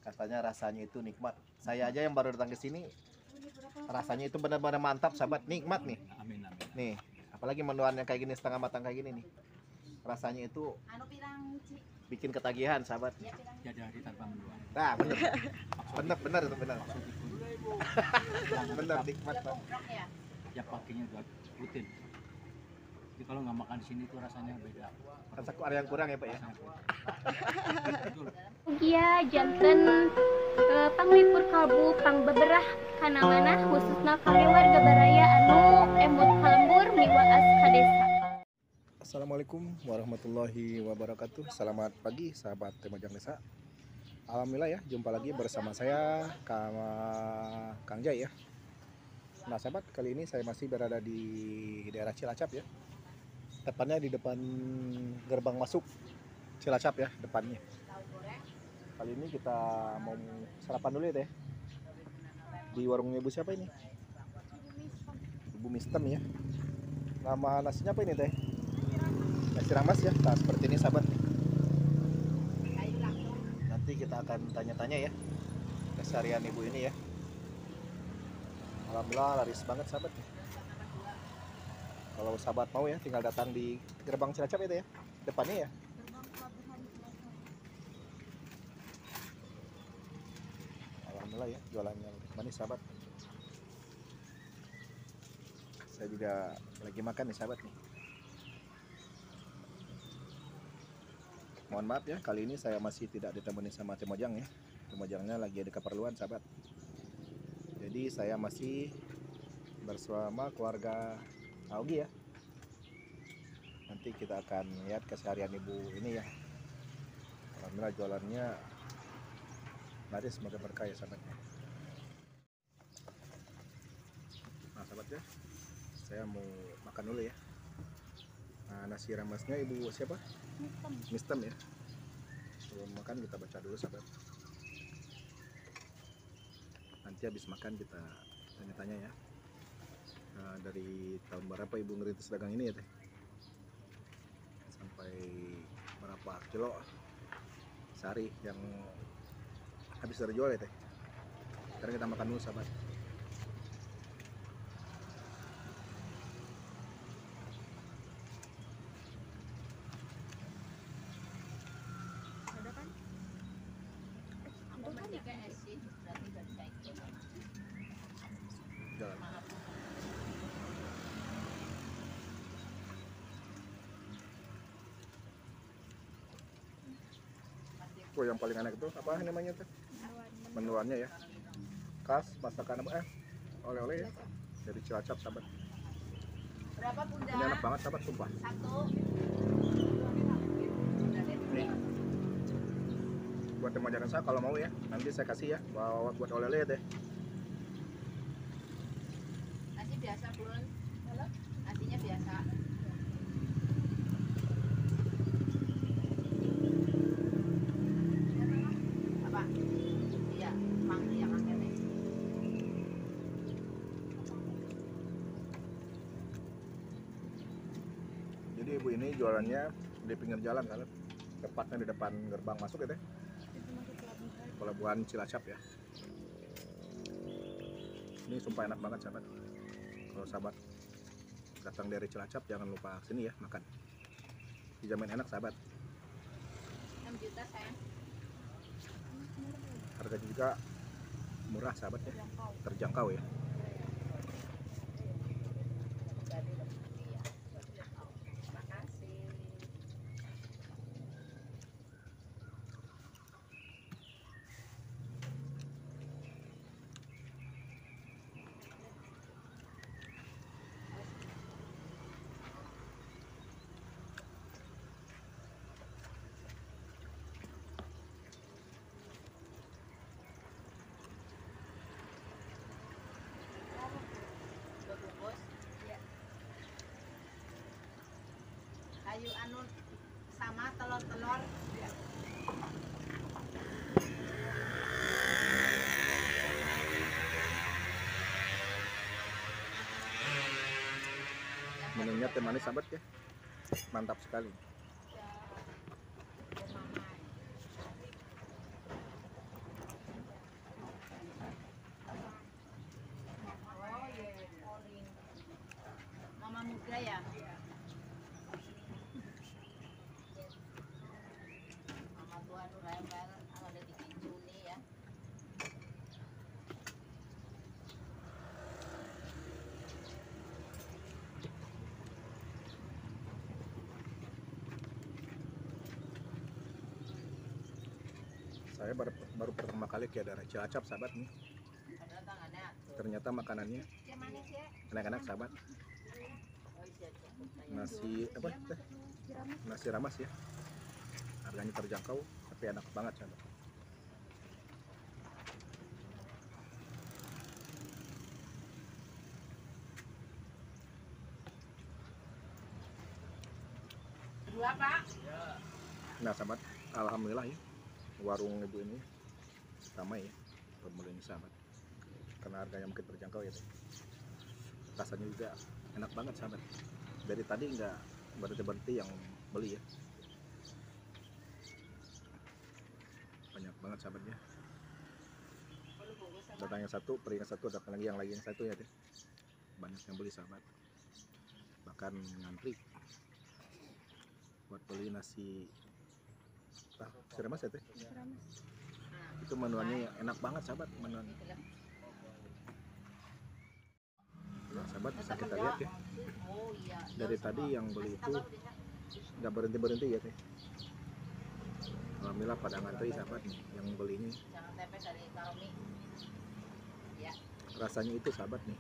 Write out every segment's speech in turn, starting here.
Katanya rasanya itu nikmat. Saya aja yang baru datang ke sini, rasanya itu benar-benar mantap, sahabat. Nikmat nih. Amin amin. Nih, apalagi mendoan yang kayak gini setengah matang kayak gini nih. Rasanya itu bikin ketagihan, sahabat. Ya dari tanpa mendoan. Nah, bener. Bener itu bener. Bener nikmat, Pak. Ya pakainya udah rutin. Jadi kalau nggak makan di sini tuh rasanya beda. Rasa ada yang kurang ya, Pak ya. Betul. Ugia janten panglipur kalbu pang beberah kana mana khususna kami warga baraya anu emut kalembur miwaas kadesa. Assalamualaikum warahmatullahi wabarakatuh. Selamat pagi sahabat Temajang Desa. Alhamdulillah ya, jumpa lagi bersama saya Kang Jai ya. Nah sahabat, kali ini saya masih berada di daerah Cilacap ya. Tepatnya di depan gerbang masuk Cilacap ya, depannya. Kali ini kita mau sarapan dulu ya teh. Di warungnya Ibu siapa ini? Ibu Mistem ya. Nama nasinya apa ini teh? Nasi ramas ya. Nah seperti ini sahabat. Nanti kita akan tanya-tanya ya keseharian ibu ini ya. Alhamdulillah laris banget sahabat. Kalau sahabat mau ya tinggal datang di gerbang Cilacap itu ya, depannya ya. Alhamdulillah ya jualannya manis sahabat. Saya juga lagi makan nih sahabat nih. Mohon maaf ya, kali ini saya masih tidak ditemani sama Temojang ya. Temojangnya lagi ada keperluan sahabat. Jadi saya masih bersama keluarga Augie ya. Nanti kita akan lihat keseharian ibu ini ya. Alhamdulillah jualannya laris, semoga berkah ya sahabat. Nah sahabat ya, saya mau makan dulu ya. Nah, nasi ramasnya ibu siapa? Mistem ya. Sebelum makan kita baca dulu sahabat. Nanti habis makan kita tanya-tanya ya. Nah, dari tahun berapa ibu ngerintis dagang ini ya teh? Sampai berapa kilo sehari yang habis terjual ya teh? Sekarang kita makan dulu sahabat. Jalan. Oh, yang paling enak itu apa namanya tuh? Mendoannya ya. Khas masakan apa? Oleh-oleh ya. Dari Cilacap sahabat. Berapa bunda? Ini enak banget sahabat sumpah. Satu. Nih. Buat Temojang saya kalau mau ya, nanti saya kasih ya bawa buat oleh-oleh ya teh. Nasi biasa bun. Nasinya biasa. Apa? Iya, mang yang angkatnya. Jadi ibu ini jualannya di pinggir jalan kan, tepatnya di depan gerbang masuk ya teh. Pelabuhan Cilacap ya. Ini sumpah enak banget sahabat. Kalau sahabat datang dari Cilacap jangan lupa sini ya makan. Dijamin enak sahabat. 6 juta sayang. Harganya juga murah sahabat ya. Terjangkau ya. Makasih. Bungkus. Iya. Kayu anu sama telur-telur. Iya. Minumnya teh manis sahabat ya. Mantap sekali. Saya baru pertama kali ke daerah Cilacap sahabat nih. Ada tangannya. Ternyata makanannya Yang manis ya. enak-enak sahabat. Oh iya, cukup saya. Nasi apa teh? Nasi ramas ya. Harganya terjangkau tapi enak banget sahabat. Dua, Pak. Nah sahabat, alhamdulillah ya warung ibu ini ramai ya pembeli ini sahabat. Karena harganya mungkin terjangkau ya teh. Rasanya juga enak banget sahabat. Dari tadi nggak berhenti yang beli ya. Banyak banget sahabatnya. Datang yang satu, pergi yang satu, datang lagi yang satu ya teh. Banyak yang beli sahabat. Bahkan ngantri buat beli nasi ramas ya teh. Itu menuannya enak banget sahabat menuannya. Nah, sahabat bisa kita lihat ya. Oh iya. Dari tadi yang beli itu nggak berhenti ya teh. Alhamdulillah pada ngantri sahabat nih yang beli ini. Jangan tempe dari Karomi. Ya. Rasanya itu sahabat nih.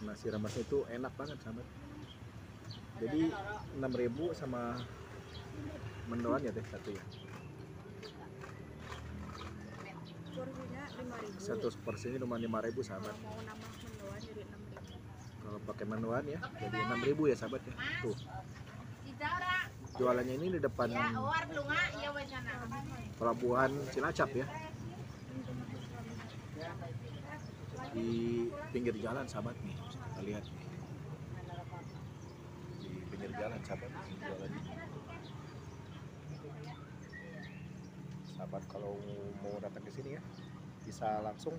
Nasi ramasnya itu enak banget sahabat. Jadi 6.000 sama mendoan ya teh satu ya. Porsinya 5.000. Satu porsinya cuma 5.000 sahabat. Kalau mau nambah mendoan jadi 6.000. Kalau pakai mendoan ya jadi 6.000 ya sahabat ya. Tuh. Idara. Jualannya ini di depan Ya, war lunga ya wacana. pelabuhan Cilacap ya. Di pinggir jalan sahabat nih. Kita lihat nih. Di pinggir jalan sahabat nih jualannya. Sahabat kalau mau datang ke sini ya bisa langsung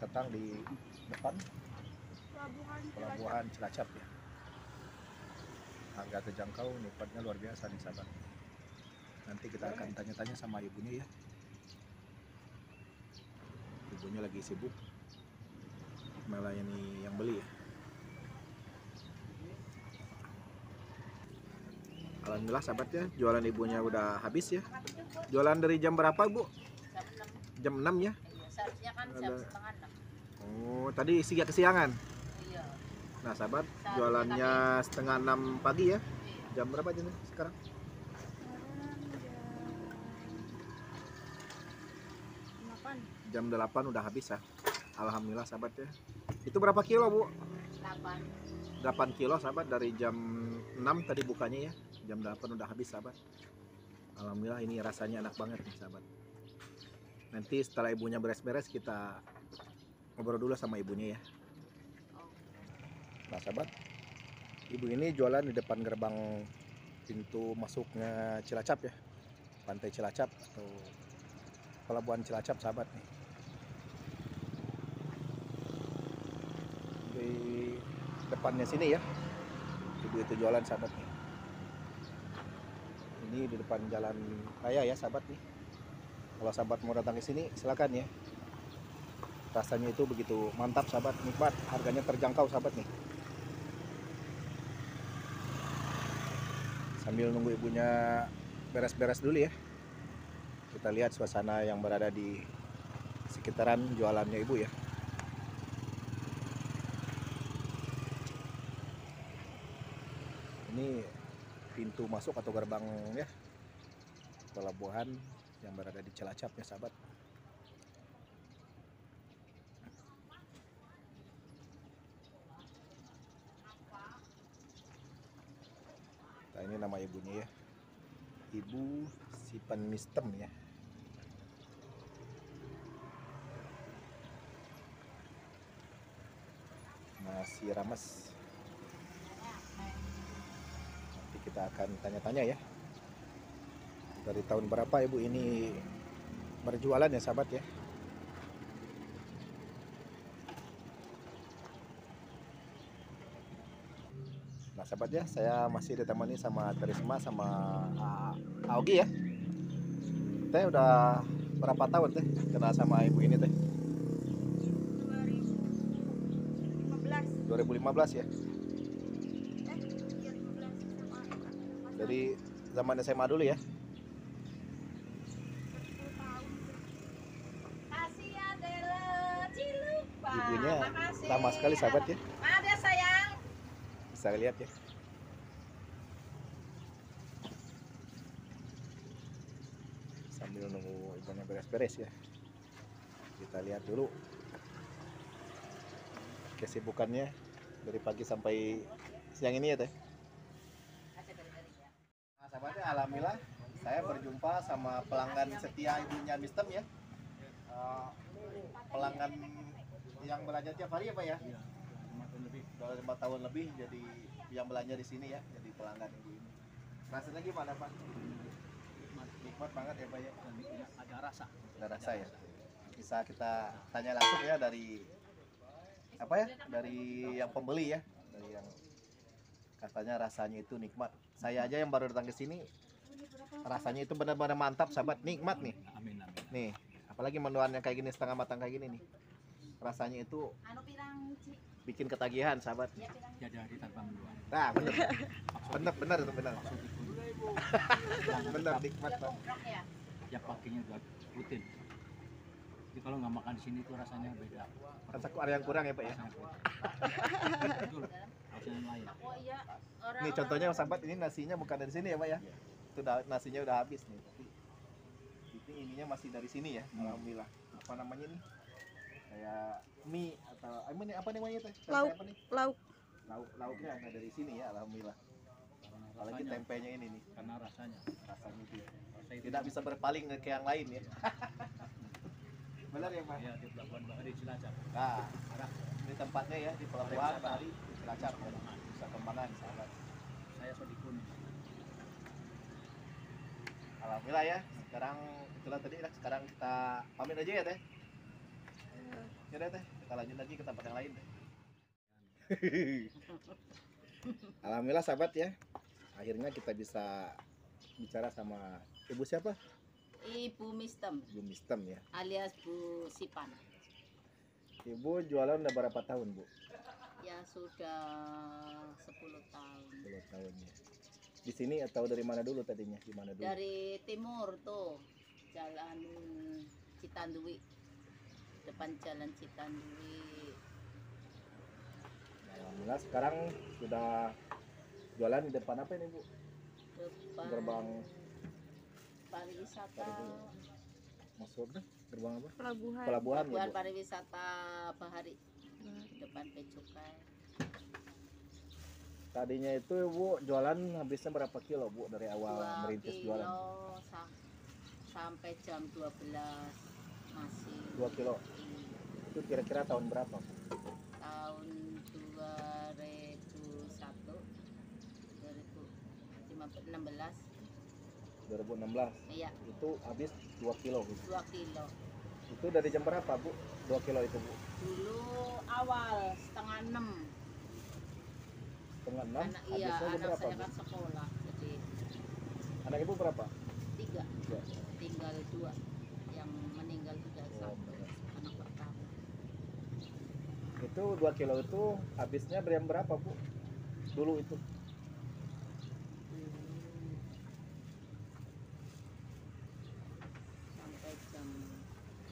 datang di depan pelabuhan Cilacap ya. Harga terjangkau, nikmatnya luar biasa nih sahabat. Nanti kita akan tanya-tanya sama ibunya ya. Ibunya lagi sibuk melayani yang beli ya. Alhamdulillah sahabat ya, jualan ibunya udah habis ya. Jualan dari jam berapa Bu? Jam 6. Jam 6 ya? Iya, seharusnya kan jam Ada. setengah 6. Oh, tadi kesiangan. Iya. Nah sahabat, jualannya setengah 6 pagi ya. Jam berapa jam sekarang? Jam 8 udah habis ya. Alhamdulillah sahabat ya. Itu berapa kilo Bu? 8. 8 kilo sahabat dari jam 6 tadi bukanya ya. Jam 8 udah habis sahabat. Alhamdulillah ini rasanya enak banget nih sahabat. Nanti setelah ibunya beres-beres kita ngobrol dulu sama ibunya ya. Nah sahabat, ibu ini jualan di depan gerbang pintu masuknya Cilacap ya. Pantai Cilacap atau pelabuhan Cilacap sahabat nih. Di depannya sini ya. Ibu itu jualan sahabat nih. Ini di depan jalan raya ya sahabat nih. Kalau sahabat mau datang ke sini silakan ya. Rasanya itu begitu mantap sahabat, nikmat, harganya terjangkau sahabat nih. Sambil nunggu ibunya beres-beres dulu ya. Kita lihat suasana yang berada di sekitaran jualannya ibu ya. Ini pintu masuk atau gerbang ya pelabuhan yang berada di Cilacap ya sahabat. Nah ini nama ibunya ya, Ibu Sipan Mistem ya. Nasi rames. Nanti kita akan tanya-tanya ya. Dari tahun berapa ibu ini berjualan ya sahabat ya. Nah sahabat ya, saya masih ditemani sama Karisma sama Augie ya. Teh udah berapa tahun teh kenal sama ibu ini teh? 2015 ya. Dari zaman SMA dulu ya. ibunya makasih. ramah sekali sahabat ya. Maaf ya sayang. Bisa lihat ya. Sambil nunggu ibunya beres-beres ya. Kita lihat dulu kesibukannya dari pagi sampai siang ini ya teh. Nah, sahabatnya alhamdulillah saya berjumpa sama pelanggan setia ibunya Mistem ya. Pelanggan yang belanja tiap hari ya Pak ya. Iya, 5 tahun lebih. Udah 5 tahun lebih jadi yang belanja di sini ya, jadi pelanggan ibu ini. Rasanya gimana Pak? Nikmat banget ya Pak ya. Dan punya ada rasa. Ada rasa ya. Bisa kita tanya langsung ya dari apa ya? Dari yang pembeli ya, dari yang katanya rasanya itu nikmat. Saya aja yang baru datang ke sini rasanya itu benar-benar mantap sahabat, nikmat nih. Amin amin. Nih, apalagi mendoannya kayak gini setengah matang kayak gini nih. Rasanya itu Anu pirang Ci? bikin ketagihan sahabat. Ya pirang. Jadi hari tanpa mendoan. Nah, benar. Benar itu benar. Maksud itu Benar nikmat Ya Pak. komprok ya. tiap paginya udah rutin. Jadi kalau nggak makan di sini tuh rasanya beda. Rasa ada yang kurang ya Pak ya. Rasanya beda. Betul. Rasanya lain. Oh iya. Orang Nih contohnya sahabat, ini nasinya bukan dari sini ya Pak ya. Itu nasinya udah habis nih. Tapi ini ininya masih dari sini ya. Alhamdulillah. Apa namanya nih? Kayak mie atau ini apa namanya teh? Tempe Lauk. apa nih? Lauk. Lauknya ada dari sini ya, alhamdulillah. Apalagi Rasanya, tempenya ini nih, karena rasanya. rasanya itu ya. Rasa itu Tidak bisa berpaling ke yang lain ya. Benar ya Pak? ya di pelabuhan Bahari Cilacap. Nah, Arah ini tempatnya ya di pelabuhan Bahari Cilacap ya. Bisa Kembangan sahabat. saya Sodikun. Alhamdulillah ya. Sekarang itulah tadi lah. Sekarang kita pamit aja ya teh. Ya deh teh, kita lanjut lagi ke tempat yang lain deh. Alhamdulillah sahabat ya. Akhirnya kita bisa bicara sama ibu siapa? Ibu Mistem Ibu Mistem ya. alias Bu Sipan. Ibu jualan udah berapa tahun Bu? Ya sudah 10 tahun. 10 tahun ya. Di sini atau dari mana dulu tadinya? Di mana dulu? Dari timur tuh, jalan Citandui. Depan jalan Citandui. Alhamdulillah sekarang sudah jualan di depan apa ini Bu? Depan Gerbang pariwisata. masuk deh. Gerbang apa? Pelabuhan. Pelabuhan ya Pelabuhan Bu? pariwisata Bahari. Depan Becukai. Tadinya itu Bu jualan habisnya berapa kilo Bu dari awal 2 merintis kilo jualan? sampai jam 12 masih 2 kilo. Iya. Itu kira-kira tahun berapa Bu? Tahun 2001 2016 2016. iya Itu habis 2 kilo Bu. 2 kilo Itu dari jam berapa Bu? 2 kilo itu Bu? dulu awal setengah 6 Setengah 6. anak iya Habisnya jam anak berapa saya Bu? kan sekolah jadi Anak Ibu berapa? 3 Ya. tinggal 2 yang meninggal sudah Oh, 1 anak pertama Itu 2 kilo itu habisnya jam berapa Bu? Dulu itu. sampai jam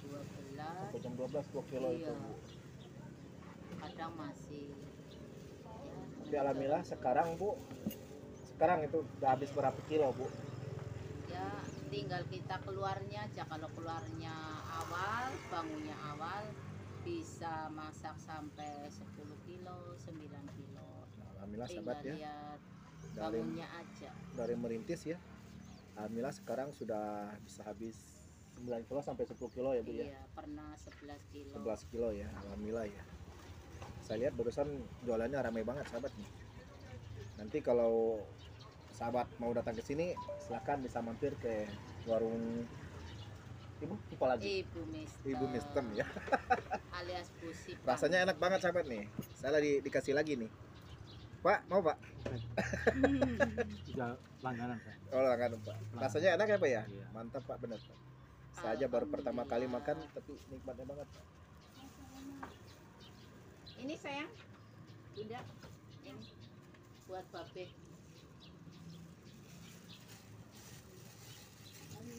12 Sampai jam 12 2 kilo itu Iya. Bu. kadang masih ya, Tapi alhamdulillah sekarang Bu, sekarang itu udah habis berapa kilo Bu? ya tinggal kita keluarnya aja kalau keluarnya awal bangunnya awal bisa masak sampai 10 kilo 9 kilo Alhamdulillah tinggal sahabat ya, lihat dari bangunnya aja dari merintis ya. Alhamdulillah sekarang sudah bisa habis 9 kilo sampai 10 kilo ya Bu ya. iya pernah 11 kilo 11 kilo ya, alhamdulillah ya. Saya lihat barusan jualannya ramai banget sahabat nih. Nanti kalau sahabat mau datang ke sini, silahkan bisa mampir ke warung Ibu apa lagi? Ibu Mistem ya. alias Busi Rasanya enak banget sahabat nih. Saya dikasih lagi nih. Pak, mau Pak? Sudah langganan saya. Oh, langganan Pak. Rasanya enak ya Pak ya? Iya. Mantap Pak, benar Pak. Saya aja baru pertama kali makan tapi nikmatnya banget. ini sayang bunda ini buat babe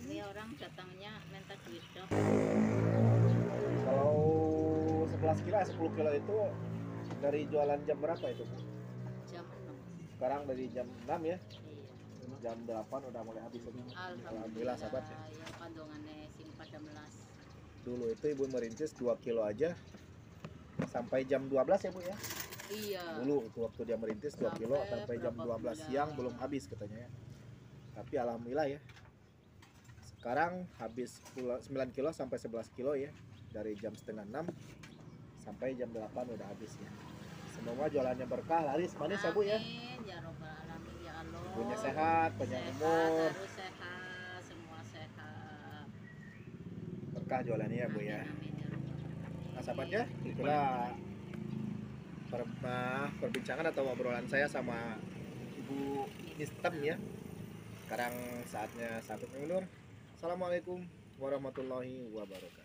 ini orang datangnya minta duit dong Kalau sebelah 11 kilo, 10 kilo itu dari jualan jam berapa itu, Bu? Jam 6. Sekarang dari jam 6 ya, Iya. jam 8 udah mulai habis. Alhamdulillah sahabat ya. yang kandungannya sing pada melas. Dulu itu Ibu merintis 2 kilo aja sampai jam 12 ya, Bu ya. Iya. Dulu itu waktu dia merintis 2 kilo sampai jam berapa 12 bulan. siang belum habis katanya ya. Tapi alhamdulillah ya. Sekarang habis 9 kilo sampai 11 kilo ya. Dari jam setengah 6 sampai jam 8 udah habis ya. Semoga jualannya berkah, laris, manis ya, Bu ya. Amin, ya robbal alamin ya Allah. Ibunya sehat, panjang Sehat, umur, harus sehat, semua sehat. berkah jualannya ya, Bu ya. Amin, ya robbal alamin. Nah, sahabatnya, itulah perbincangan atau obrolan saya sama Ibu Nistem ya. Sekarang saatnya sahabat mengundur. Assalamualaikum warahmatullahi wabarakatuh.